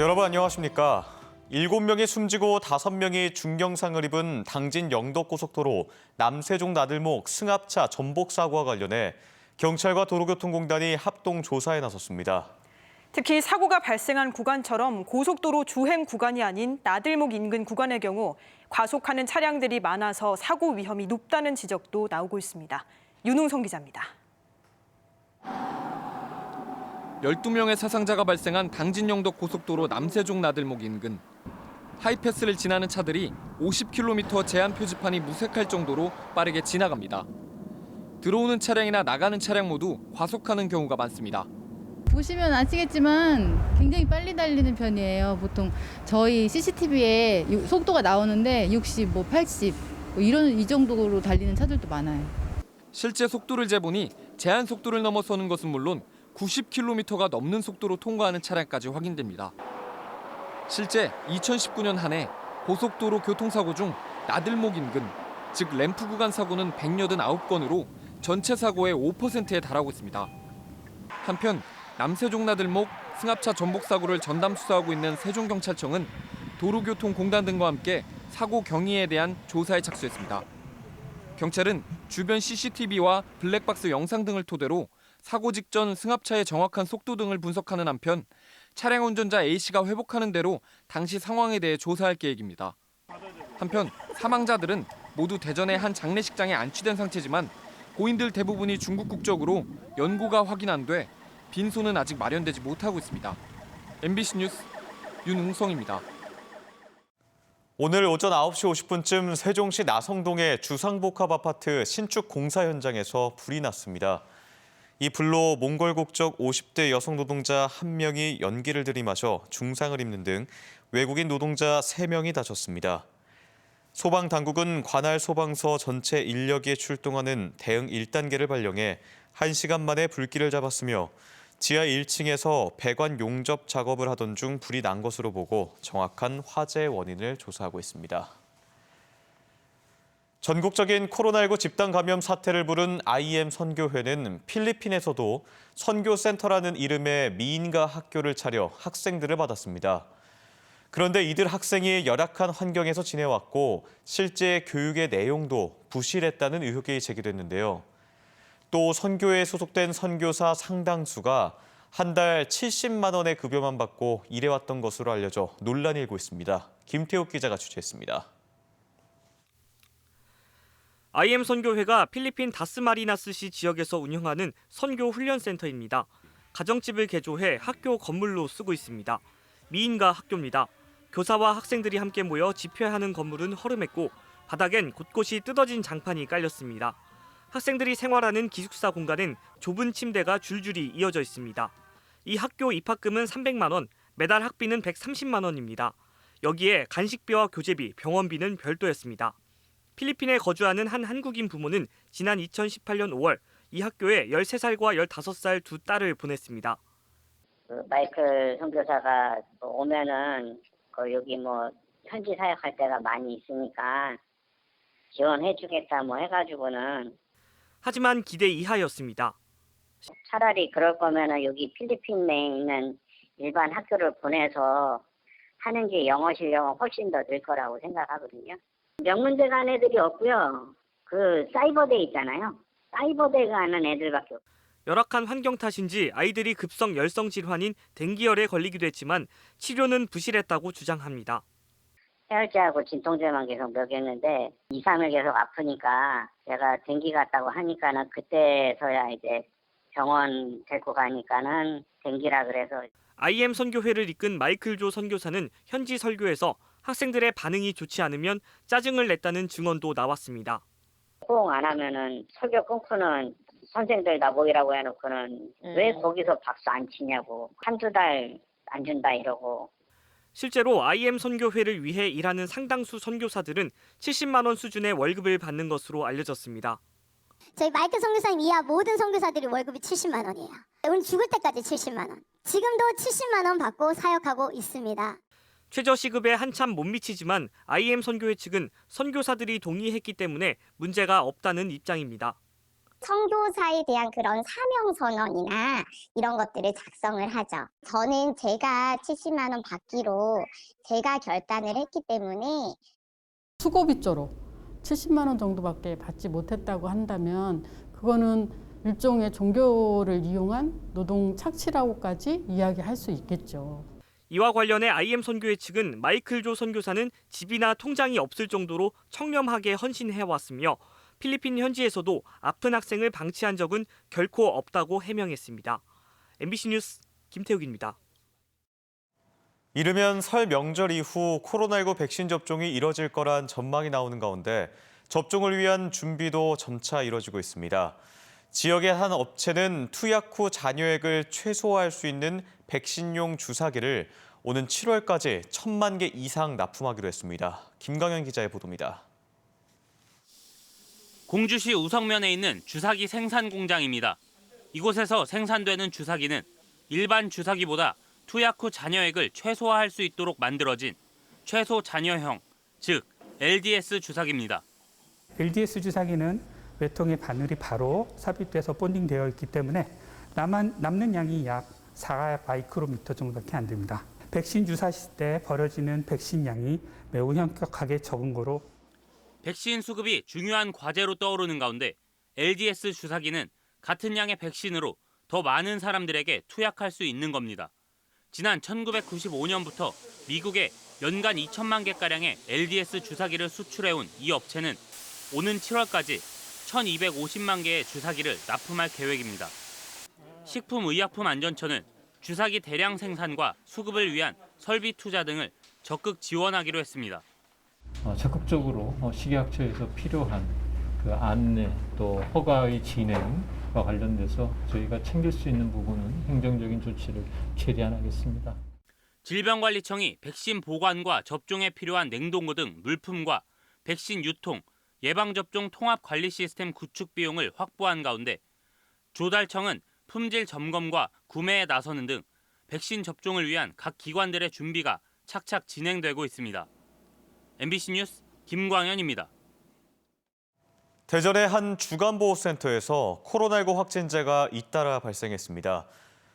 여러분 안녕하십니까? 7명이 숨지고 5명이 중경상을 입은 당진 영덕고속도로 남세종 나들목 승합차 전복 사고와 관련해 경찰과 도로교통공단이 합동 조사에 나섰습니다. 특히 사고가 발생한 구간처럼 고속도로 주행 구간이 아닌 나들목 인근 구간의 경우 과속하는 차량들이 많아서 사고 위험이 높다는 지적도 나오고 있습니다. 윤웅성 기자입니다. 12명의 사상자가 발생한 당진 영덕 고속도로 남세종 나들목 인근. 하이패스를 지나는 차들이 50km 제한 표지판이 무색할 정도로 빠르게 지나갑니다. 들어오는 차량이나 나가는 차량 모두 과속하는 경우가 많습니다. 보시면 아시겠지만 굉장히 빨리 달리는 편이에요. 보통 저희 CCTV에 속도가 나오는데 60, 80 이 정도로 달리는 차들도 많아요. 실제 속도를 재보니 제한 속도를 넘어서는 것은 물론 90km가 넘는 속도로 통과하는 차량까지 확인됩니다. 실제 2019년 한 해 고속도로 교통사고 중 나들목 인근, 즉 램프 구간 사고는 189건으로 전체 사고의 5%에 달하고 있습니다. 한편 남세종 나들목 승합차 전복 사고를 전담 수사하고 있는 세종경찰청은 도로교통공단 등과 함께 사고 경위에 대한 조사에 착수했습니다. 경찰은 주변 CCTV와 블랙박스 영상 등을 토대로 사고 직전 승합차의 정확한 속도 등을 분석하는 한편 차량 운전자 A씨가 회복하는 대로 당시 상황에 대해 조사할 계획입니다. 한편 사망자들은 모두 대전의 한 장례식장에 안치된 상태지만 고인들 대부분이 중국 국적으로 연고가 확인 안 돼 빈소는 아직 마련되지 못하고 있습니다. MBC 뉴스 윤웅성입니다. 오늘 오전 9시 50분쯤 세종시 나성동의 주상복합 아파트 신축 공사 현장에서 불이 났습니다. 이 불로 몽골 국적 50대 여성 노동자 1명이 연기를 들이마셔 중상을 입는 등 외국인 노동자 3명이 다쳤습니다. 소방당국은 관할 소방서 전체 인력이 출동하는 대응 1단계를 발령해 1시간 만에 불길을 잡았으며 지하 1층에서 배관 용접 작업을 하던 중 불이 난 것으로 보고 정확한 화재 원인을 조사하고 있습니다. 전국적인 코로나19 집단 감염 사태를 부른 IM 선교회는 필리핀에서도 선교센터라는 이름의 미인가 학교를 차려 학생들을 받았습니다. 그런데 이들 학생이 열악한 환경에서 지내왔고 실제 교육의 내용도 부실했다는 의혹이 제기됐는데요. 또 선교회에 소속된 선교사 상당수가 한 달 70만 원의 급여만 받고 일해왔던 것으로 알려져 논란이 일고 있습니다. 김태욱 기자가 취재했습니다. IM 선교회가 필리핀 다스마리나스시 지역에서 운영하는 선교 훈련센터입니다. 가정집을 개조해 학교 건물로 쓰고 있습니다. 미인가 학교입니다. 교사와 학생들이 함께 모여 집회하는 건물은 허름했고 바닥엔 곳곳이 뜯어진 장판이 깔렸습니다. 학생들이 생활하는 기숙사 공간엔 좁은 침대가 줄줄이 이어져 있습니다. 이 학교 입학금은 300만 원, 매달 학비는 130만 원입니다. 여기에 간식비와 교재비, 병원비는 별도였습니다. 필리핀에 거주하는 한 한국인 부모는 지난 2018년 5월 이 학교에 13살과 15살 두 딸을 보냈습니다. 마이클 선교사가 오면은 여기 현지 사역할 때가 많이 있으니까 지원해주겠다 해가지고는. 하지만 기대 이하였습니다. 차라리 그럴 거면은 여기 필리핀 내에 있는 일반 학교를 보내서 하는 게 영어 실력은 훨씬 더 늘 거라고 생각하거든요. 명문대 간 애들이 없고요. 사이버대 있잖아요. 사이버대 가는 애들밖에 없어요. 열악한 환경 탓인지 아이들이 급성 열성 질환인 댕기열에 걸리기도 했지만 치료는 부실했다고 주장합니다. 해열제하고 진통제만 계속 먹였는데 2, 3일 계속 아프니까 제가 댕기 갔다고 하니까는 그때서야 이제 병원 데리고 가니까는 댕기라 그래서. IM 선교회를 이끈 마이클 조 선교사는 현지 설교에서 학생들의 반응이 좋지 않으면 짜증을 냈다는 증언도 나왔습니다. 호응 안 하면은 설교 끊고는 선생들 다 모이라고 해놓고는 왜 거기서 박수 안 치냐고, 한두 달 안 준다 이러고. 실제로 IM 선교회를 위해 일하는 상당수 선교사들은 70만 원 수준의 월급을 받는 것으로 알려졌습니다. 저희 마이클 선교사님 이하 모든 선교사들이 월급이 70만 원이에요. 오늘 죽을 때까지 70만 원. 지금도 70만 원 받고 사역하고 있습니다. 최저시급에 한참 못 미치지만 IM 선교회 측은 선교사들이 동의했기 때문에 문제가 없다는 입장입니다. 선교사에 대한 그런 사명 선언이나 이런 것들을 작성을 하죠. 저는 제가 70만 원 받기로 제가 결단을 했기 때문에 수고비조로 70만 원 정도밖에 받지 못했다고 한다면 그거는 일종의 종교를 이용한 노동 착취라고까지 이야기할 수 있겠죠. 이와 관련해 IM 선교회 측은 마이클 조 선교사는 집이나 통장이 없을 정도로 청렴하게 헌신해왔으며 필리핀 현지에서도 아픈 학생을 방치한 적은 결코 없다고 해명했습니다. MBC 뉴스 김태욱입니다. 이르면 설 명절 이후 코로나19 백신 접종이 이뤄질 거란 전망이 나오는 가운데 접종을 위한 준비도 점차 이뤄지고 있습니다. 지역의 한 업체는 투약 후 잔여액을 최소화할 수 있는 백신용 주사기를 오는 7월까지 1,000만 개 이상 납품하기로 했습니다. 김강현 기자의 보도입니다. 공주시 우성면에 있는 주사기 생산 공장입니다. 이곳에서 생산되는 주사기는 일반 주사기보다 투약 후 잔여액을 최소화할 수 있도록 만들어진 최소 잔여형, 즉 LDS 주사기입니다. LDS 주사기는 외통의 바늘이 바로 삽입돼서 본딩되어 있기 때문에 남는 양이 약 4마이크로미터 정도밖에 안 됩니다. 백신 주사 때 벌어지는 백신 양이 매우 현격하게 적은 거로 백신 수급이 중요한 과제로 떠오르는 가운데 LDS 주사기는 같은 양의 백신으로 더 많은 사람들에게 투약할 수 있는 겁니다. 지난 1995년부터 미국에 연간 2천만 개가량의 LDS 주사기를 수출해온 이 업체는 오는 7월까지 1,250만 개의 주사기를 납품할 계획입니다. 식품의약품안전처는 주사기 대량 생산과 수급을 위한 설비 투자 등을 적극 지원하기로 했습니다. 적극적으로 식약처에서 필요한 그 안내 또 허가의 진행과 관련돼서 저희가 챙길 수 있는 부분은 행정적인 조치를 최대한 하겠습니다. 질병관리청이 백신 보관과 접종에 필요한 냉동고 등 물품과 백신 유통, 예방접종 통합관리 시스템 구축 비용을 확보한 가운데 조달청은 품질 점검과 구매에 나서는 등 백신 접종을 위한 각 기관들의 준비가 착착 진행되고 있습니다. MBC 뉴스 김광현입니다. 대전의 한 주간보호센터에서 코로나19 확진자가 잇따라 발생했습니다.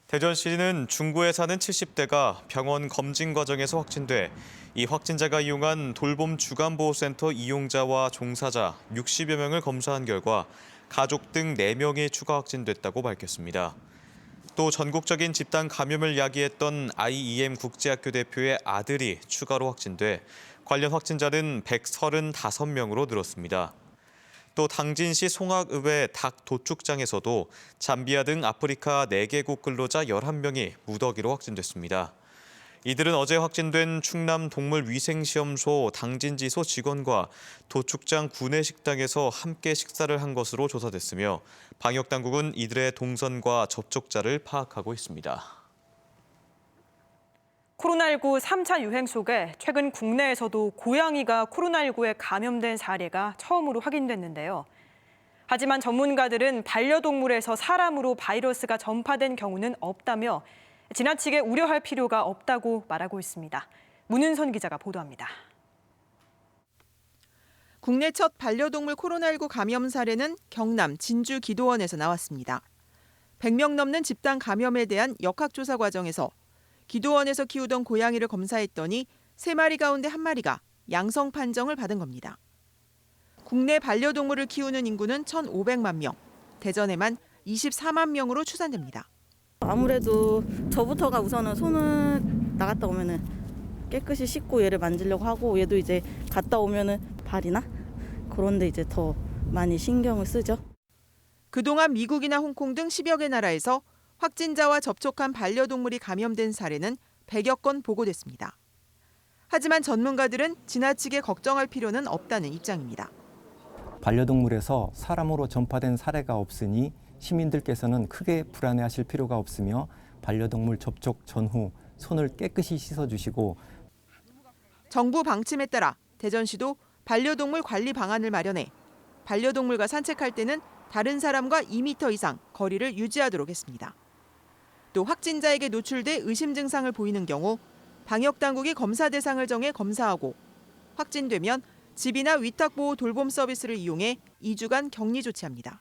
대전시는 중구에 사는 70대가 병원 검진 과정에서 확진돼 이 확진자가 이용한 돌봄 주간보호센터 이용자와 종사자 60여 명을 검사한 결과 가족 등 4명이 추가 확진됐다고 밝혔습니다. 또 전국적인 집단 감염을 야기했던 IEM 국제학교 대표의 아들이 추가로 확진돼 관련 확진자는 135명으로 늘었습니다. 또 당진시 송악읍의 닭 도축장에서도 잠비아 등 아프리카 4개국 근로자 11명이 무더기로 확진됐습니다. 이들은 어제 확진된 충남 동물위생시험소 당진지소 직원과 도축장 구내식당에서 함께 식사를 한 것으로 조사됐으며 방역당국은 이들의 동선과 접촉자를 파악하고 있습니다. 코로나19 3차 유행 속에 최근 국내에서도 고양이가 코로나19에 감염된 사례가 처음으로 확인됐는데요. 하지만 전문가들은 반려동물에서 사람으로 바이러스가 전파된 경우는 없다며 지나치게 우려할 필요가 없다고 말하고 있습니다. 문은선 기자가 보도합니다. 국내 첫 반려동물 코로나19 감염 사례는 경남 진주 기도원에서 나왔습니다. 100명 넘는 집단 감염에 대한 역학조사 과정에서 기도원에서 키우던 고양이를 검사했더니 3마리 가운데 1마리가 양성 판정을 받은 겁니다. 국내 반려동물을 키우는 인구는 1,500만 명, 대전에만 24만 명으로 추산됩니다. 아무래도 저부터가 우선은 손을 나갔다 오면은 깨끗이 씻고 얘를 만지려고 하고 얘도 이제 갔다 오면은 발이나 그런데 이제 더 많이 신경을 쓰죠. 그동안 미국이나 홍콩 등 10여 개 나라에서 확진자와 접촉한 반려동물이 감염된 사례는 100여 건 보고됐습니다. 하지만 전문가들은 지나치게 걱정할 필요는 없다는 입장입니다. 반려동물에서 사람으로 전파된 사례가 없으니 시민들께서는 크게 불안해하실 필요가 없으며 반려동물 접촉 전후 손을 깨끗이 씻어주시고 정부 방침에 따라 대전시도 반려동물 관리 방안을 마련해 반려동물과 산책할 때는 다른 사람과 2m 이상 거리를 유지하도록 했습니다. 또 확진자에게 노출돼 의심 증상을 보이는 경우 방역당국이 검사 대상을 정해 검사하고 확진되면 집이나 위탁보호 돌봄 서비스를 이용해 2주간 격리 조치합니다.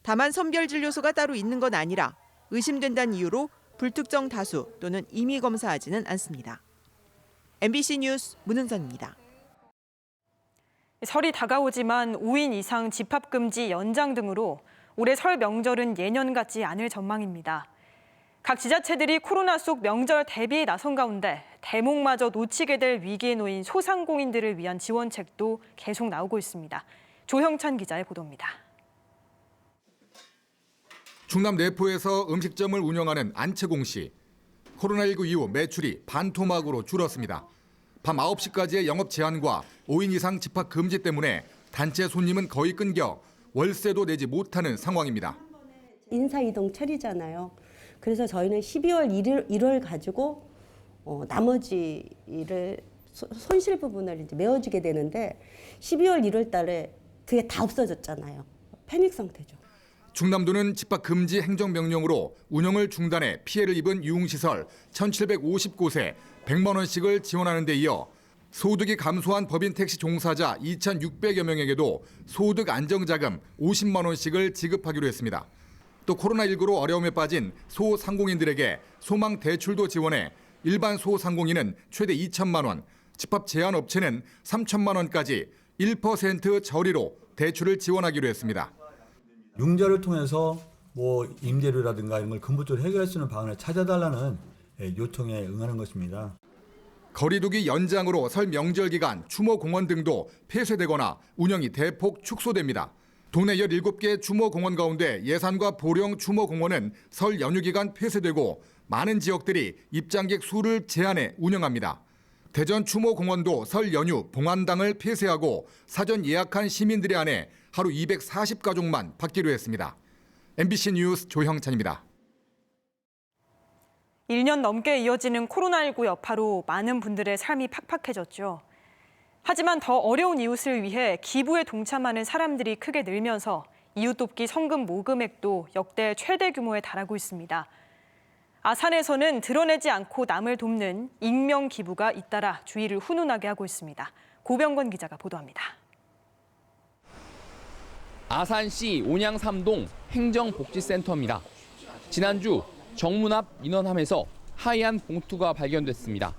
다만 선별진료소가 따로 있는 건 아니라 의심된다는 이유로 불특정 다수 또는 임의 검사하지는 않습니다. MBC 뉴스 문은선입니다. 설이 다가오지만 5인 이상 집합금지 연장 등으로 올해 설 명절은 예년 같지 않을 전망입니다. 각 지자체들이 코로나 속 명절 대비에 나선 가운데 대목마저 놓치게 될 위기에 놓인 소상공인들을 위한 지원책도 계속 나오고 있습니다. 조형찬 기자의 보도입니다. 충남 내포에서 음식점을 운영하는 안채공 씨. 코로나19 이후 매출이 반토막으로 줄었습니다. 밤 9시까지의 영업 제한과 5인 이상 집합 금지 때문에 단체 손님은 거의 끊겨 월세도 내지 못하는 상황입니다. 인사이동철이잖아요. 그래서 저희는 12월 1월 가지고 나머지 일을 손실 부분을 이제 메워주게 되는데 12월 1월 달에 그게 다 없어졌잖아요. 패닉 상태죠. 충남도는 집합 금지 행정명령으로 운영을 중단해 피해를 입은 유흥시설 1,750곳에 100만 원씩을 지원하는 데 이어 소득이 감소한 법인 택시 종사자 2,600여 명에게도 소득 안정자금 50만 원씩을 지급하기로 했습니다. 또 코로나19로 어려움에 빠진 소상공인들에게 소망 대출도 지원해 일반 소상공인은 최대 2천만 원, 집합 제한 업체는 3천만 원까지 1% 저리로 대출을 지원하기로 했습니다. 융자를 통해서 임대료라든가 이런 걸 근본적으로 해결할 수 있는 방안을 찾아달라는 요청에 응하는 것입니다. 거리두기 연장으로 설 명절 기간 추모공원 등도 폐쇄되거나 운영이 대폭 축소됩니다. 동네 17개 추모공원 가운데 예산과 보령 추모공원은 설 연휴 기간 폐쇄되고 많은 지역들이 입장객 수를 제한해 운영합니다. 대전 추모공원도 설 연휴 봉안당을 폐쇄하고 사전 예약한 시민들에 한해 하루 240가족만 받기로 했습니다. MBC 뉴스 조형찬입니다. 1년 넘게 이어지는 코로나19 여파로 많은 분들의 삶이 팍팍해졌죠. 하지만 더 어려운 이웃을 위해 기부에 동참하는 사람들이 크게 늘면서 이웃 돕기 성금 모금액도 역대 최대 규모에 달하고 있습니다. 아산에서는 드러내지 않고 남을 돕는 익명 기부가 잇따라 주위를 훈훈하게 하고 있습니다. 고병건 기자가 보도합니다. 아산시 온양 3동 행정복지센터입니다. 지난주 정문 앞 민원함에서 하얀 봉투가 발견됐습니다.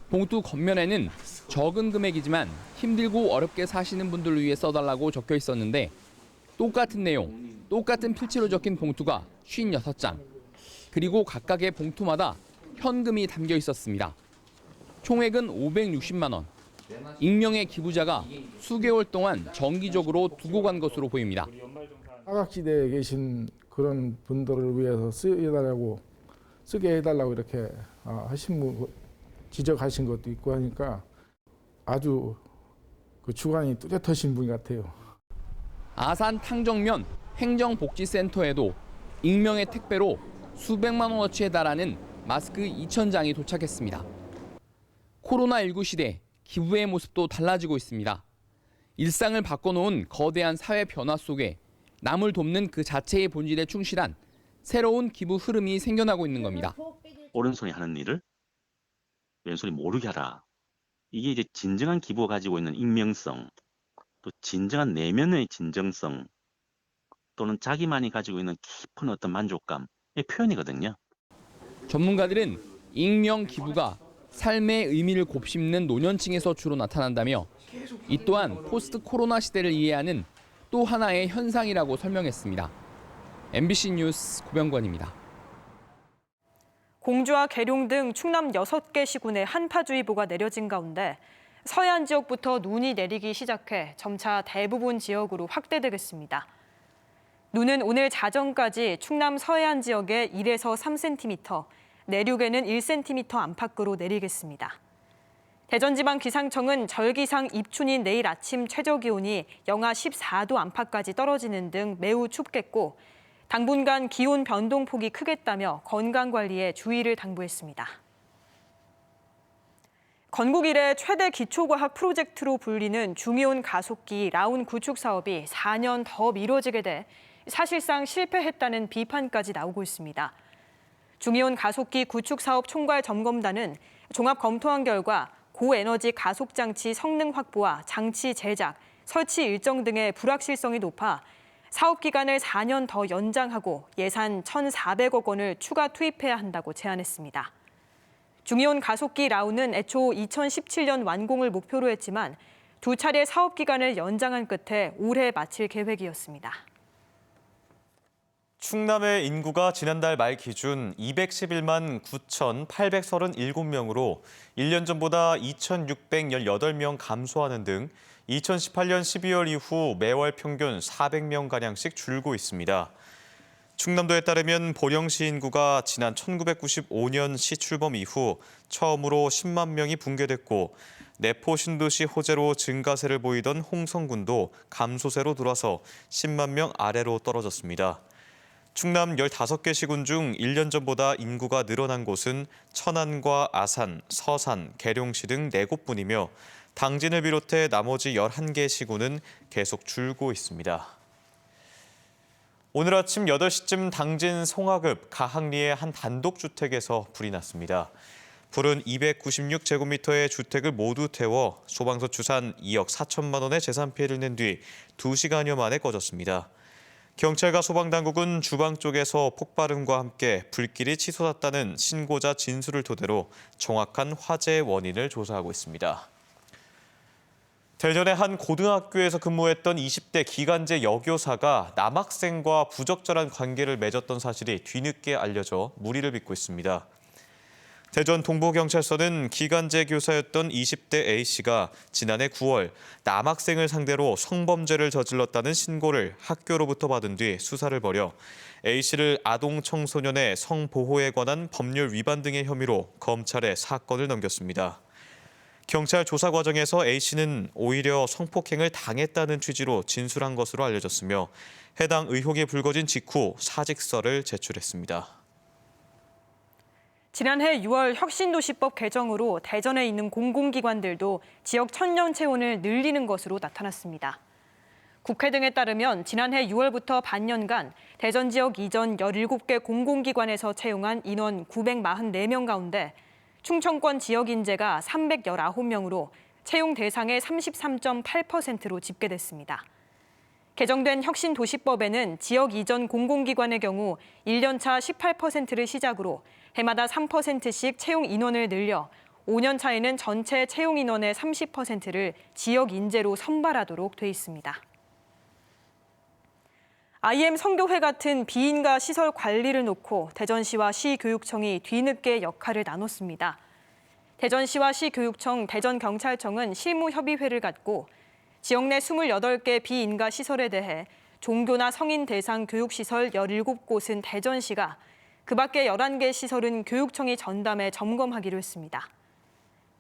봉투 겉면에는 적은 금액이지만 힘들고 어렵게 사시는 분들을 위해 써달라고 적혀 있었는데 똑같은 내용, 똑같은 필지로 적힌 봉투가 56장. 그리고 각각의 봉투마다 현금이 담겨 있었습니다. 총액은 560만 원. 익명의 기부자가 수개월 동안 정기적으로 두고 간 것으로 보입니다. 사각지대에 계신 그런 분들을 위해서 쓰게 해달라고 이렇게 하신 분 지적하신 것도 있고 하니까 아주 그 주관이 뚜렷하신 분 같아요. 아산 탕정면 행정복지센터에도 익명의 택배로 수백만 원어치에 달하는 마스크 2,000장이 도착했습니다. 코로나19 시대 기부의 모습도 달라지고 있습니다. 일상을 바꿔놓은 거대한 사회 변화 속에 남을 돕는 그 자체의 본질에 충실한 새로운 기부 흐름이 생겨나고 있는 겁니다. 오른손이 하는 일을 왼손이 모르게 하라. 이게 이제 진정한 기부가 가지고 있는 익명성, 또 진정한 내면의 진정성, 또는 자기만이 가지고 있는 깊은 어떤 만족감의 표현이거든요. 전문가들은 익명 기부가 삶의 의미를 곱씹는 노년층에서 주로 나타난다며 이 또한 포스트 코로나 시대를 이해하는 또 하나의 현상이라고 설명했습니다. MBC 뉴스 고병권입니다. 공주와 계룡 등 충남 6개 시군에 한파주의보가 내려진 가운데 서해안 지역부터 눈이 내리기 시작해 점차 대부분 지역으로 확대되겠습니다. 눈은 오늘 자정까지 충남 서해안 지역에 1에서 3cm, 내륙에는 1cm 안팎으로 내리겠습니다. 대전지방기상청은 절기상 입춘인 내일 아침 최저기온이 영하 14도 안팎까지 떨어지는 등 매우 춥겠고 당분간 기온 변동폭이 크겠다며 건강관리에 주의를 당부했습니다. 건국 이래 최대 기초과학 프로젝트로 불리는 중이온 가속기 라운 구축 사업이 4년 더 미뤄지게 돼 사실상 실패했다는 비판까지 나오고 있습니다. 중이온 가속기 구축 사업 총괄 점검단은 종합 검토한 결과 고에너지 가속장치 성능 확보와 장치 제작, 설치 일정 등의 불확실성이 높아 사업 기간을 4년 더 연장하고 예산 1,400억 원을 추가 투입해야 한다고 제안했습니다. 중이온 가속기 라운은 애초 2017년 완공을 목표로 했지만 두 차례 사업 기간을 연장한 끝에 올해 마칠 계획이었습니다. 충남의 인구가 지난달 말 기준 211만 9,837명으로 1년 전보다 2,618명 감소하는 등 2018년 12월 이후 매월 평균 400명가량씩 줄고 있습니다. 충남도에 따르면 보령시 인구가 지난 1995년 시 출범 이후 처음으로 10만 명이 붕괴됐고 내포 신도시 호재로 증가세를 보이던 홍성군도 감소세로 돌아서 10만 명 아래로 떨어졌습니다. 충남 15개 시군 중 1년 전보다 인구가 늘어난 곳은 천안과 아산, 서산, 계룡시 등 4곳뿐이며 당진을 비롯해 나머지 11개 시군은 계속 줄고 있습니다. 오늘 아침 8시쯤 당진 송하급 가학리의 한 단독주택에서 불이 났습니다. 불은 296제곱미터의 주택을 모두 태워 소방서 추산 2억 4천만 원의 재산 피해를 낸 뒤 2시간여 만에 꺼졌습니다. 경찰과 소방당국은 주방 쪽에서 폭발음과 함께 불길이 치솟았다는 신고자 진술을 토대로 정확한 화재의 원인을 조사하고 있습니다. 대전의 한 고등학교에서 근무했던 20대 기간제 여교사가 남학생과 부적절한 관계를 맺었던 사실이 뒤늦게 알려져 물의를 빚고 있습니다. 대전 동부경찰서는 기간제 교사였던 20대 A씨가 지난해 9월 남학생을 상대로 성범죄를 저질렀다는 신고를 학교로부터 받은 뒤 수사를 벌여 A씨를 아동청소년의 성보호에 관한 법률 위반 등의 혐의로 검찰에 사건을 넘겼습니다. 경찰 조사 과정에서 A씨는 오히려 성폭행을 당했다는 취지로 진술한 것으로 알려졌으며 해당 의혹이 불거진 직후 사직서를 제출했습니다. 지난해 6월 혁신도시법 개정으로 대전에 있는 공공기관들도 지역 청년 채용을 늘리는 것으로 나타났습니다. 국회 등에 따르면 지난해 6월부터 반년간 대전 지역 이전 17개 공공기관에서 채용한 인원 944명 가운데 충청권 지역 인재가 319명으로 채용 대상의 33.8%로 집계됐습니다. 개정된 혁신도시법에는 지역 이전 공공기관의 경우 1년차 18%를 시작으로 해마다 3%씩 채용 인원을 늘려 5년 차에는 전체 채용 인원의 30%를 지역 인재로 선발하도록 돼 있습니다. IM 선교회 같은 비인가 시설 관리를 놓고 대전시와 시교육청이 뒤늦게 역할을 나눴습니다. 대전시와 시교육청, 대전경찰청은 실무협의회를 갖고 지역 내 28개 비인가 시설에 대해 종교나 성인 대상 교육시설 17곳은 대전시가 그 밖에 11개 시설은 교육청이 전담해 점검하기로 했습니다.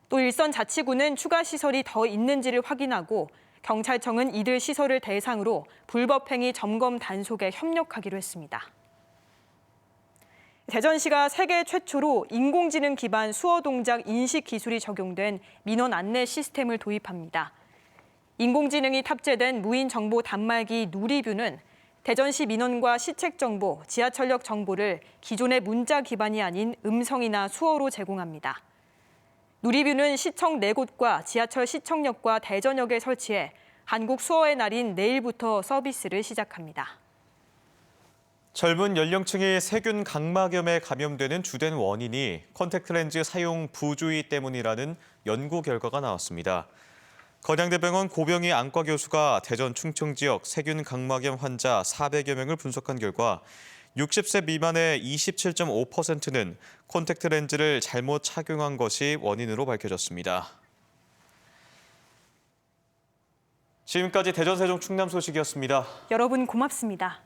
또 일선 자치구는 추가 시설이 더 있는지를 확인하고 경찰청은 이들 시설을 대상으로 불법행위 점검 단속에 협력하기로 했습니다. 대전시가 세계 최초로 인공지능 기반 수어 동작 인식 기술이 적용된 민원 안내 시스템을 도입합니다. 인공지능이 탑재된 무인 정보 단말기 누리뷰는 대전시 민원과 시책 정보, 지하철역 정보를 기존의 문자 기반이 아닌 음성이나 수어로 제공합니다. 누리뷰는 시청 4곳과 지하철 시청역과 대전역에 설치해 한국 수어의 날인 내일부터 서비스를 시작합니다. 젊은 연령층이 세균 각막염에 감염되는 주된 원인이 컨택트 렌즈 사용 부주의 때문이라는 연구 결과가 나왔습니다. 건양대병원 고병희 안과 교수가 대전 충청 지역 세균 각막염 환자 400여 명을 분석한 결과 60세 미만의 27.5%는 콘택트 렌즈를 잘못 착용한 것이 원인으로 밝혀졌습니다. 지금까지 대전, 세종, 충남 소식이었습니다. 여러분 고맙습니다.